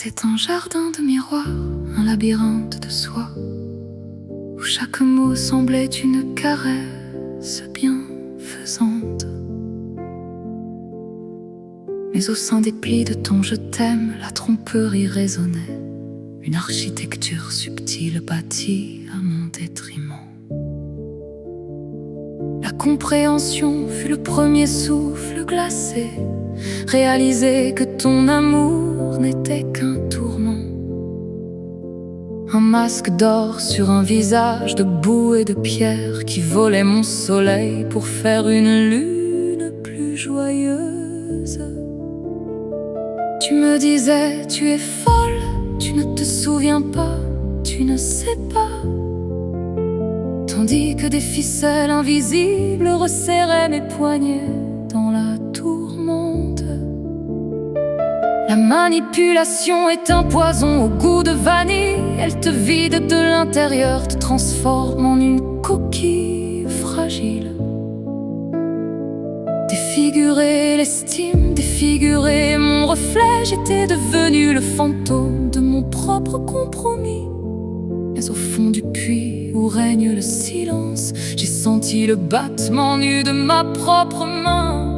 C'est un jardin de miroirs, un labyrinthe de soie, où chaque mot semblait une caresse bienfaisante. Mais au sein des plis de ton je t'aime, la tromperie résonnait, une architecture subtile bâtie à mon détriment. La compréhension fut le premier souffle glacé, réaliser que ton amour n'était qu'un tourment. Un masque d'or sur un visage de boue et de pierre qui volait mon soleil pour faire une lune plus joyeuse. Tu me disais, tu es folle, tu ne te souviens pas, tu ne sais pas. Tandis que des ficelles invisibles resserraient mes poignets dans la tourmente. La manipulation est un poison au goût de vanille. Elle te vide de l'intérieur, te transforme en une coquille fragile. Défigurer l'estime, défigurer mon reflet, j'étais devenu le fantôme de mon propre compromis. Mais au fond du puits où règne le silence, j'ai senti le battement nu de ma propre main.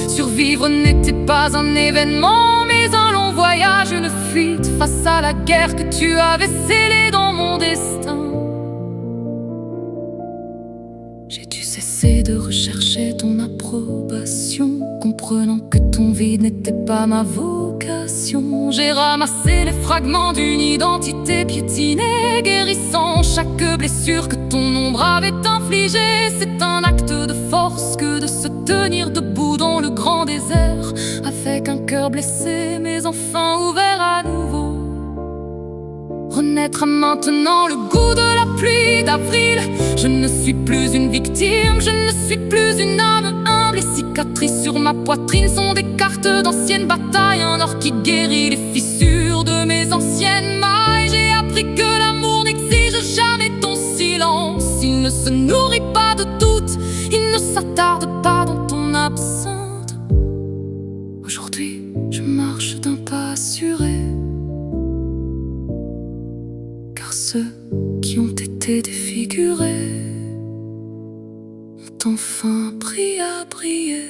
Survivre n'était pas un événement, mais un long voyage, une fuite face à la guerre que tu avais scellée dans mon destin. J'ai dû cesser de rechercher ton approbation, comprenant que ton vide n'était pas ma vocation. J'ai ramassé les fragments d'une identité piétinée, guérissant chaque blessure que ton ombre avait infligée. C'est un acte de force que de se tenir debout dans le grand désert, avec un cœur blessé mais enfin ouvert à nouveau. Renaître maintenant le goût de la pluie d'avril. Je ne suis plus une victime, je ne suis plus une âme humble. Les cicatrices sur ma poitrine sont des cartes d'anciennes batailles, un or qui guérit les fissures de mes anciennes mailles. J'ai appris que l'amour n'exige jamais ton silence. Il ne se nourrit pas de doute, il ne s'attarde pas dans ton absinthe. Aujourd'hui, je marche d'un pas assuré, car ceux qui ont été défigurés ont enfin appris à briller.